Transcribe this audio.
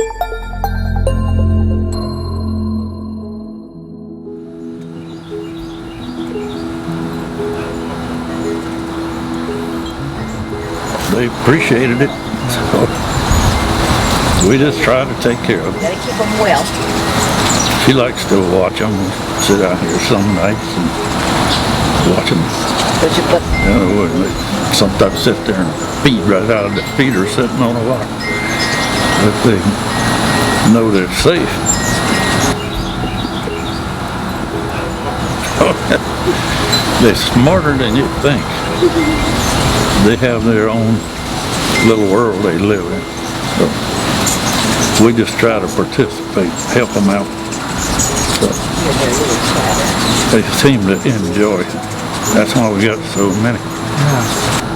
They appreciated it, so we just try to take care of them. Gotta keep them well. She likes to watch them, sit out here some nights and watch them. They sometimes sit there and feed right out of the feeder sitting on a rock. But they know they're safe. They're smarter than you think. They have their own little world they live in. So we just try to participate, help them out. So they seem to enjoy it. That's why we got so many. Yeah.